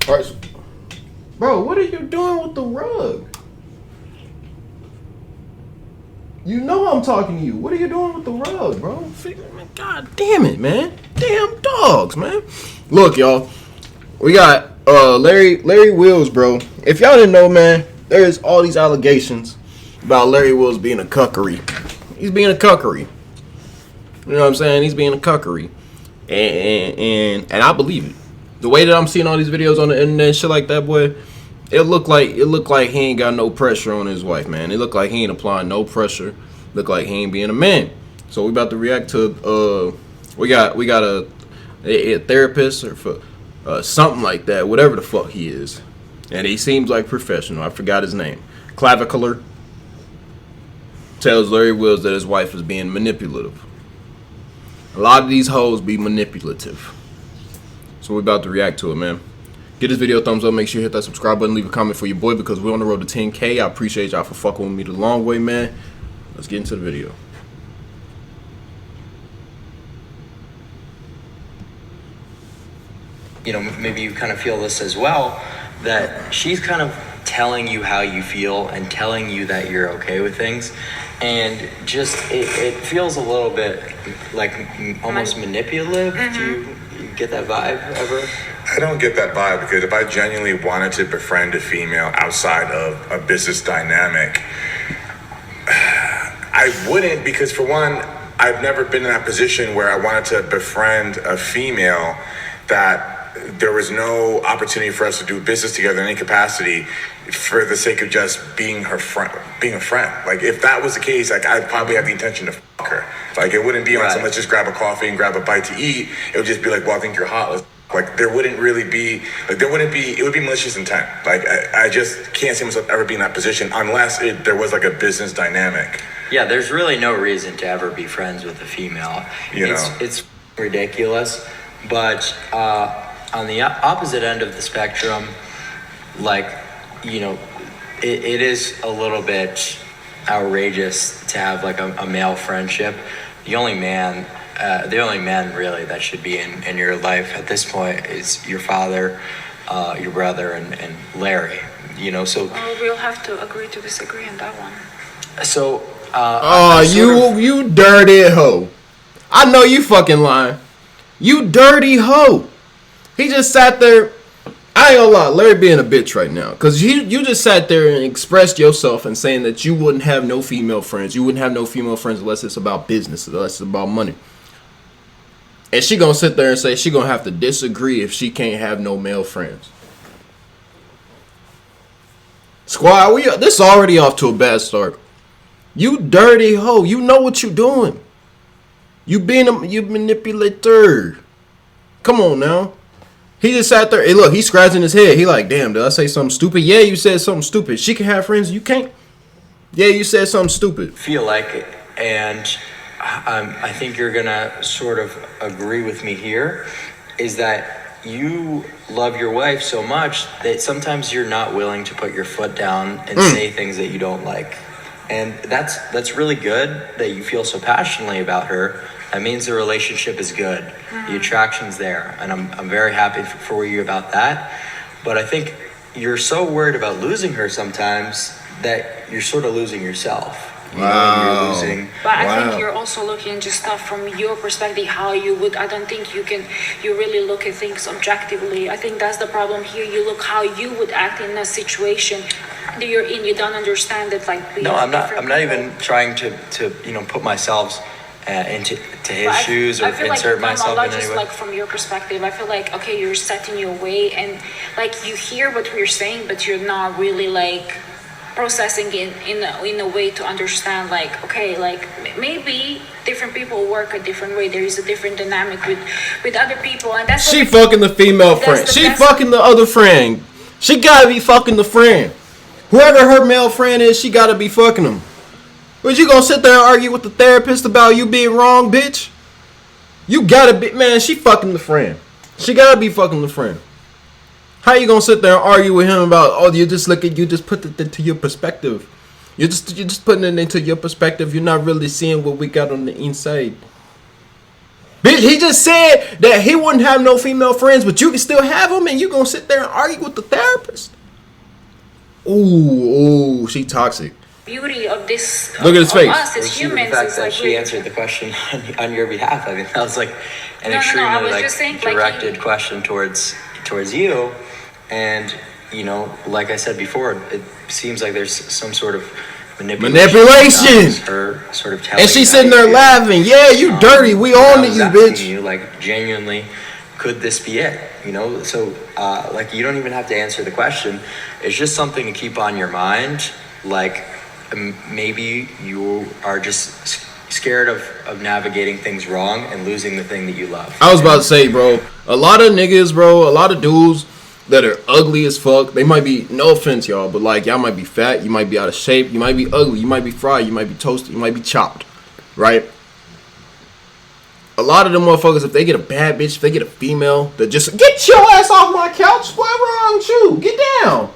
All right, bro, what are you doing with the rug? You know I'm talking to you. What are you doing with the rug, bro? God damn it, man. Damn dogs, man. Look, y'all. We got Larry Wills, bro. If y'all didn't know, man, there's all these allegations about Larry Wills being a cuckery. He's being a cuckery. You know what I'm saying? He's being a cuckery. And I believe it. The way that I'm seeing all these videos on the internet and shit like that, boy, it looked like he ain't got no pressure on his wife, man. It looked like he ain't applying no pressure. Look like he ain't being a man. So we about to react to we got a therapist or for something like that, whatever the fuck he is. And he seems like professional. I forgot his name. Clavicular tells Larry Wills that his wife is being manipulative. A lot of these hoes be manipulative. So we're about to react to it, man. Get this video a thumbs up. Make sure you hit that subscribe button. Leave a comment for your boy because we're on the road to 10K. I appreciate y'all for fucking with me the long way, man. Let's get into the video. You know, maybe you kind of feel this as well, that she's kind of telling you how you feel and telling you that you're okay with things. And just, it feels a little bit like almost manipulative. Do you get that vibe ever? I don't get that vibe because if I genuinely wanted to befriend a female outside of a business dynamic, I wouldn't, because for one, I've never been in that position where I wanted to befriend a female that there was no opportunity for us to do business together in any capacity for the sake of just being her friend, being a friend. Like, if that was the case, like, I'd probably have the intention to fuck her. Like, it wouldn't be on some, let's just grab a coffee and grab a bite to eat. It would just be like, well, I think you're hot. Like, there wouldn't really be, like, it would be malicious intent. Like, I just can't see myself ever be in that position unless there was like a business dynamic. Yeah, there's really no reason to ever be friends with a female. It's ridiculous. But on the opposite end of the spectrum, like, you know, it is a little bit outrageous to have like a male friendship. The only man really that should be in your life at this point is your father, your brother, and Larry. You know, so we'll have to agree to disagree on that one. So you dirty hoe. I know you fucking lying. You dirty hoe. He just sat there. I ain't gonna lie, Larry being a bitch right now. Because you just sat there and expressed yourself and saying that you wouldn't have no female friends. You wouldn't have no female friends unless it's about business, unless it's about money. And she gonna sit there and say she gonna have to disagree if she can't have no male friends. Squad, this is already off to a bad start. You dirty hoe. You know what you doing. You manipulator. Come on now. He just sat there. Hey, look, he's scratching his head. He like, damn, did I say something stupid? Yeah, you said something stupid. She can have friends. You can't. Yeah, you said something stupid. Feel like it. And I think you're going to sort of agree with me here, is that you love your wife so much that sometimes you're not willing to put your foot down and say things that you don't like. And that's really good that you feel so passionately about her. That means the relationship is good. The attraction's there. And I'm very happy for you about that. But I think you're so worried about losing her sometimes that you're sort of losing yourself. You know, you're losing. But I think you're also looking just stuff from your perspective, how you would. I don't think you really look at things objectively. I think that's the problem here. You look how you would act in a situation that you're in. You don't understand it, like. No, I'm not even trying to put myself into his shoes or insert myself in any way. Like from your perspective, I feel like, okay, you're setting your way and like you hear what we're saying, but you're not really like processing it in a way to understand, like, okay, like maybe different people work a different way. There is a different dynamic with other people, and that's she fucking the female friend. She fucking the other friend. She gotta be fucking the friend. Whoever her male friend is, she gotta be fucking him. But you gonna sit there and argue with the therapist about you being wrong, bitch? You gotta be, man, she fucking the friend. She gotta be fucking the friend. How you gonna sit there and argue with him about, oh, you just put it into your perspective. You're just putting it into your perspective. You're not really seeing what we got on the inside. Bitch, he just said that he wouldn't have no female friends, but you can still have them, and you gonna sit there and argue with the therapist? Ooh, she toxic. Beauty of this. Look at his face. Us Well, as see, the humans fact is that like she really- answered the question on your behalf. I mean, that was like an No, extremely I was like just saying, like, directed question towards you, and you know, like I said before, it seems like there's some sort of manipulation. Her sort of telling. And she's you sitting how you there feel. laughing. Yeah, you dirty. We on I to was you, asking bitch. You, like, genuinely, could this be it? You know, so like, you don't even have to answer the question. It's just something to keep on your mind. Like, maybe you are just scared of navigating things wrong and losing the thing that you love. I was about to say, bro, a lot of niggas, bro, a lot of dudes that are ugly as fuck, they might be, no offense, y'all, but like, y'all might be fat, you might be out of shape, you might be ugly, you might be fried, you might be toasted, you might be chopped, right? A lot of them motherfuckers, if they get a bad bitch, if they get a female that just, get your ass off my couch, what's wrong with you? Get down.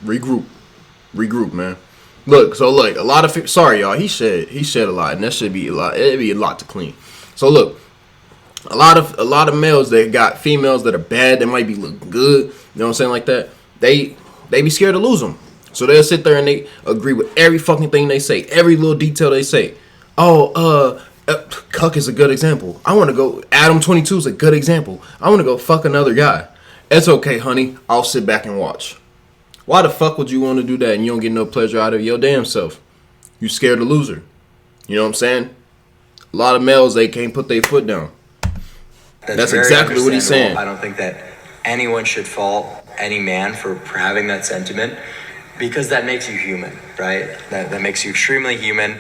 Regroup, man. Look, so look, a lot of sorry y'all, he shed a lot, and that should be a lot. It'd be a lot to clean. So look, a lot of males that got females that are bad, that might be looking good, you know what I'm saying, like that. They be scared to lose them, so they'll sit there and they agree with every fucking thing they say, every little detail they say. Oh, cuck is a good example. I want to go. Adam 22 is a good example. I want to go fuck another guy. It's okay, honey. I'll sit back and watch. Why the fuck would you want to do that and you don't get no pleasure out of your damn self? You scared to lose her. You know what I'm saying? A lot of males, they can't put their foot down. That's very exactly what he's saying. I don't think that anyone should fault any man for having that sentiment, because that makes you human, right? That makes you extremely human.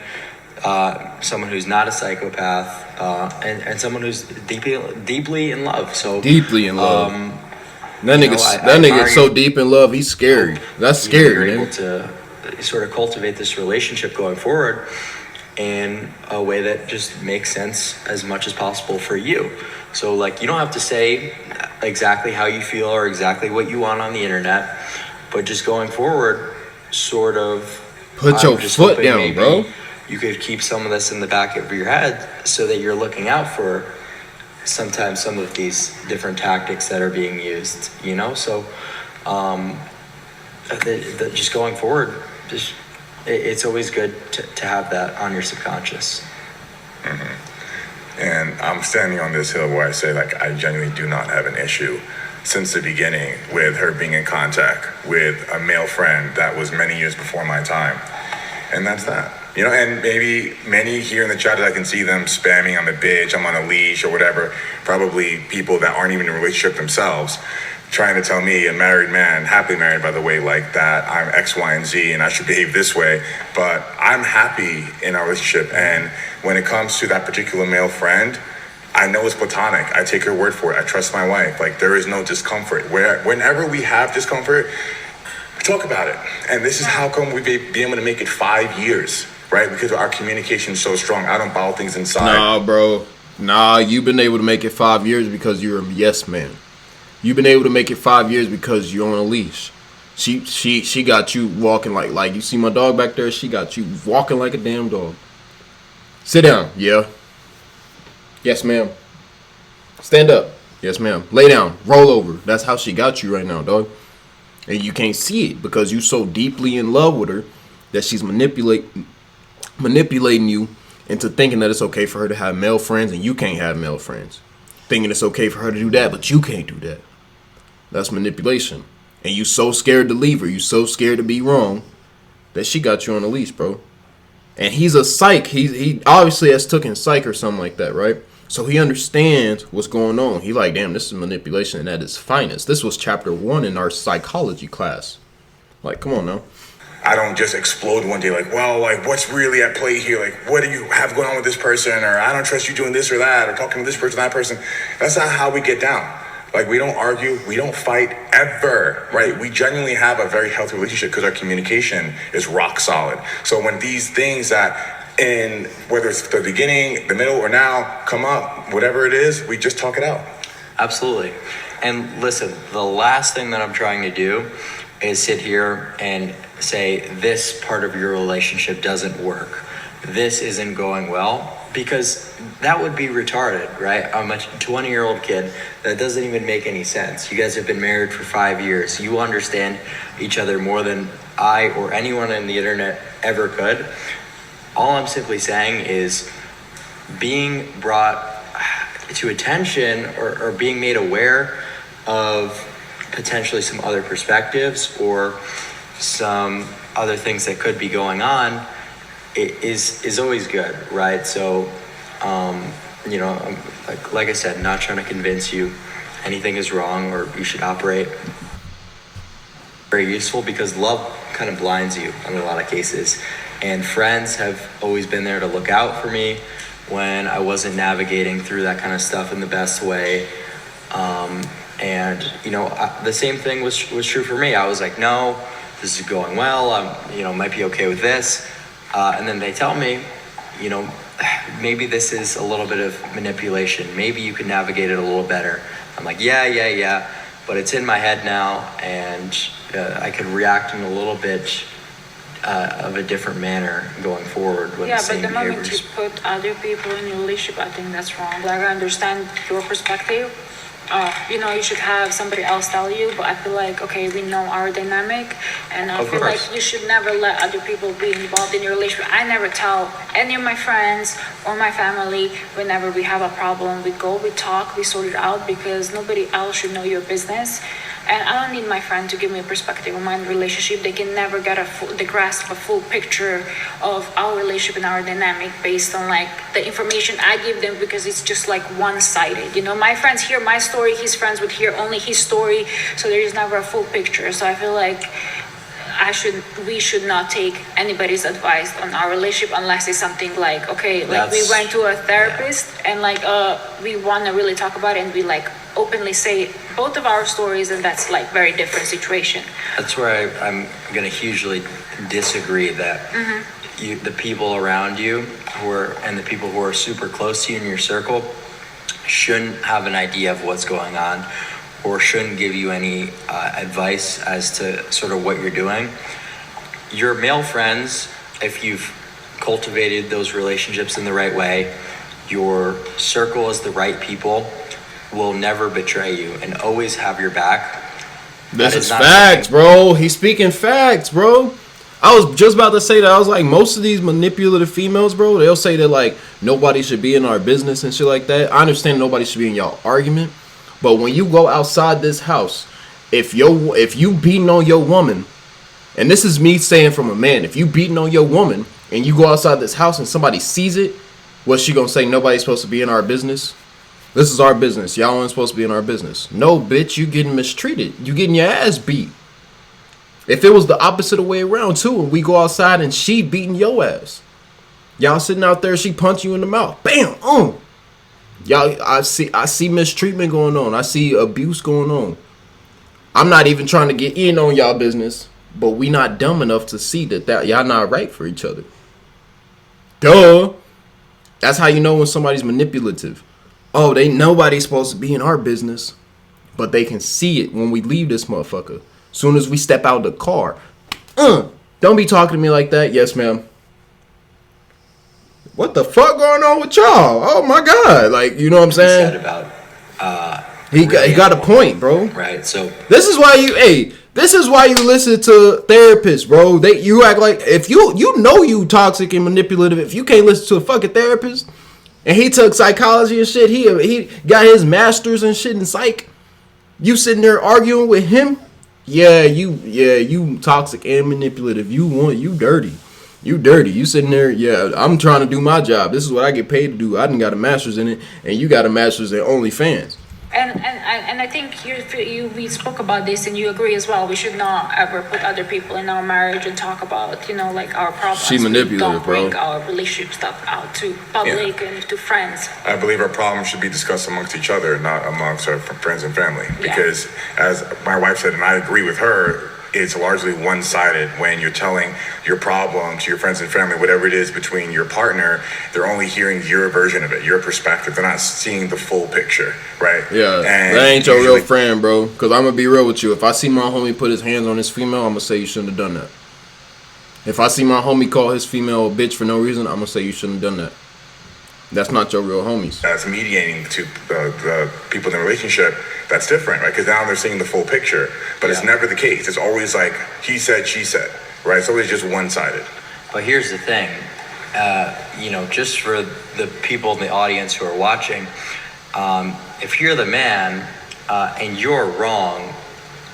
Someone who's not a psychopath, and someone who's deeply in love. So deeply in love. That nigga's so deep in love, he's scary. That's scary, you're man. able to sort of cultivate this relationship going forward in a way that just makes sense as much as possible for you. So, like, you don't have to say exactly how you feel or exactly what you want on the internet, but just going forward, sort of put your foot down, bro. You could keep some of this in the back of your head so that you're looking out for sometimes some of these different tactics that are being used, you know? So just going forward, it's always good to have that on your subconscious. Mm-hmm. And I'm standing on this hill where I say, like, I genuinely do not have an issue since the beginning with her being in contact with a male friend that was many years before my time. And that's that. You know, and maybe many here in the chat that I can see them spamming on the bitch, I'm on a leash or whatever, probably people that aren't even in a relationship themselves, trying to tell me, a married man, happily married by the way, like that I'm X, Y, and Z and I should behave this way. But I'm happy in our relationship. And when it comes to that particular male friend, I know it's platonic. I take her word for it. I trust my wife. Like, there is no discomfort. Whenever we have discomfort, we talk about it. And this is how come we be able to make it 5 years. Right? Because our communication is so strong. I don't bottle things inside. Nah, bro. Nah, you've been able to make it 5 years because you're a yes man. You've been able to make it 5 years because you're on a leash. She got you walking like you see my dog back there. She got you walking like a damn dog. Sit down. Yeah. Yes, ma'am. Stand up. Yes, ma'am. Lay down. Roll over. That's how she got you right now, dog. And you can't see it because you're so deeply in love with her that she's manipulating you into thinking that it's okay for her to have male friends and you can't have male friends. Thinking it's okay for her to do that, but you can't do that. That's manipulation. And you so scared to leave her, you so scared to be wrong, that she got you on a leash, bro. And he's a psych. He obviously has taken psych or something like that, right? So he understands what's going on. He like, damn, this is manipulation and at its finest. This was chapter 1 in our psychology class. Like, come on now. I don't just explode one day like, well, like, what's really at play here? Like, what do you have going on with this person? Or I don't trust you doing this or that, or talking to this person, that person. That's not how we get down. Like, we don't argue, we don't fight ever, right? We genuinely have a very healthy relationship because our communication is rock solid. So when these things that in, whether it's the beginning, the middle, or now come up, whatever it is, we just talk it out. Absolutely. And listen, the last thing that I'm trying to do is sit here and say this part of your relationship doesn't work. this isn't going well, because that would be retarded, right? I'm a 20-year-old kid. That doesn't even make any sense. You guys have been married for 5 years. You understand each other more than I or anyone on the internet ever could. All I'm simply saying is being brought to attention or being made aware of potentially some other perspectives or some other things that could be going on is always good, right? So, you know, like I said, not trying to convince you anything is wrong or you should operate. Very useful, because love kind of blinds you in a lot of cases. And friends have always been there to look out for me when I wasn't navigating through that kind of stuff in the best way. And, you know, the same thing was true for me. I was like, no, this is going well. You know, might be okay with this. And then they tell me, you know, maybe this is a little bit of manipulation. Maybe you can navigate it a little better. I'm like, yeah. But it's in my head now, and I could react in a little bit of a different manner going forward with the same but the moment behaviors. you put other people in your relationship, I think that's wrong. Like, I understand your perspective. You know, you should have somebody else tell you, but I feel like, okay, we know our dynamic, and I feel like you should never let other people be involved in your relationship. I never tell any of my friends or my family whenever we have a problem. We go, we talk, we sort it out, because nobody else should know your business. And I don't need my friend to give me a perspective on my relationship. They can never get the grasp a full picture of our relationship and our dynamic based on like the information I give them, because it's just like one-sided. You know, my friends hear my story, his friends would hear only his story, so there is never a full picture. So I feel like we should not take anybody's advice on our relationship unless it's something like, okay, like we went to a therapist and like we want to really talk about it, and we like openly say both of our stories, and that's like very different situation. That's where I'm going to hugely disagree that the people around you and the people who are super close to you in your circle shouldn't have an idea of what's going on, or shouldn't give you any advice as to sort of what you're doing. Your male friends, if you've cultivated those relationships in the right way, your circle is the right people, will never betray you and always have your back. This is facts, bro. He's speaking facts, bro. I was just about to say that. I was like, most of these manipulative females, bro, they'll say that like nobody should be in our business and shit like that. I understand nobody should be in y'all argument, but when you go outside this house, if you beating on your woman, and this is me saying from a man, if you beating on your woman and you go outside this house and somebody sees it, what's she gonna say? Nobody's supposed to be in our business. This is our business. Y'all aren't supposed to be in our business. No, bitch, you getting mistreated. You getting your ass beat. If it was the opposite way around too, and we go outside and she beating your ass, y'all sitting out there, she punch you in the mouth, bam, y'all, I see mistreatment going on. I see abuse going on. I'm not even trying to get in on y'all business, but we not dumb enough to see that y'all not right for each other. Duh. That's how you know when somebody's manipulative. Oh, nobody's supposed to be in our business, but they can see it when we leave this motherfucker. Soon as we step out of the car, don't be talking to me like that. Yes, ma'am. What the fuck going on with y'all? Oh my god, like, you know what I'm saying? Said about he got a point, bro. Right. So this is why you listen to therapists, bro. You act like if you know you toxic and manipulative if you can't listen to a fucking therapist. And he took psychology and shit. He got his master's and shit in psych. You sitting there arguing with him? Yeah, you toxic and manipulative. You dirty. You dirty. You sitting there, yeah, I'm trying to do my job. This is what I get paid to do. I done got a master's in it, and you got a master's in OnlyFans. And I think we spoke about this, and you agree as well. We should not ever put other people in our marriage and talk about, you know, like our problems. She manipulative, don't bring bro. our relationship stuff out to public and to friends. I believe our problems should be discussed amongst each other, not amongst our friends and family. Because as my wife said, and I agree with her, it's largely one-sided when you're telling your problem to your friends and family, whatever it is between your partner, they're only hearing your version of it, your perspective. They're not seeing the full picture, right? Yeah, and that ain't your real friend, bro. Because I'm going to be real with you. If I see my homie put his hands on his female, I'm going to say you shouldn't have done that. If I see my homie call his female a bitch for no reason, I'm gonna say you shouldn't have done that. That's not your real homies. That's mediating to the people in the relationship. That's different, right? Because now they're seeing the full picture. But it's never the case. It's always like he said, she said, right? It's always just one-sided. But here's the thing, you know, just for the people in the audience who are watching, if you're the man and you're wrong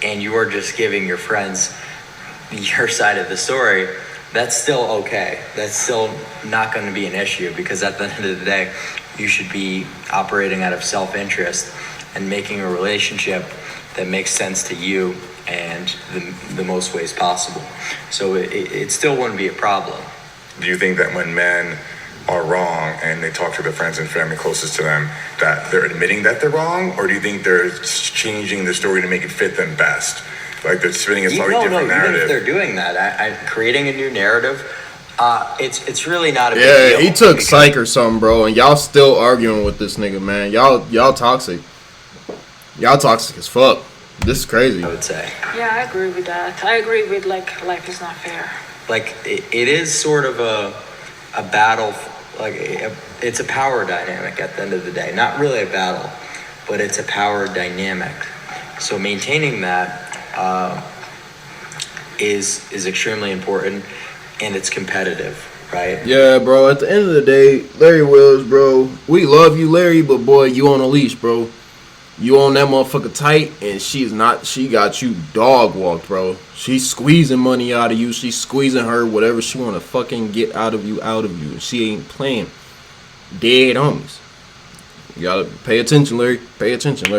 and you're just giving your friends your side of the story, that's still okay. That's still not going to be an issue, because at the end of the day, you should be operating out of self-interest and making a relationship that makes sense to you and the most ways possible. So it still wouldn't be a problem. Do you think that when men are wrong and they talk to their friends and family closest to them, that they're admitting that they're wrong? Or do you think they're changing the story to make it fit them best? Like they're spinning a slightly different narrative? Even if they're doing that, creating a new narrative, it's really not a big deal. Yeah, he took psych or something, bro, and y'all still arguing with this nigga, man. Y'all toxic. Y'all toxic as fuck. This is crazy. I would say. Yeah, I agree with that. I agree with like life is not fair. Like it is sort of a battle, like it's a power dynamic at the end of the day. Not really a battle, but it's a power dynamic. So maintaining that is extremely important, and it's competitive, right? Yeah, bro. At the end of the day, Larry Wills, bro. We love you, Larry, but boy, you on a leash, bro. You on that motherfucker tight, and she's not. She got you dog walked, bro. She's squeezing money out of you. She's squeezing her whatever she want to fucking get out of you. And she ain't playing. Dead homies. You gotta pay attention, Larry. Pay attention, Larry.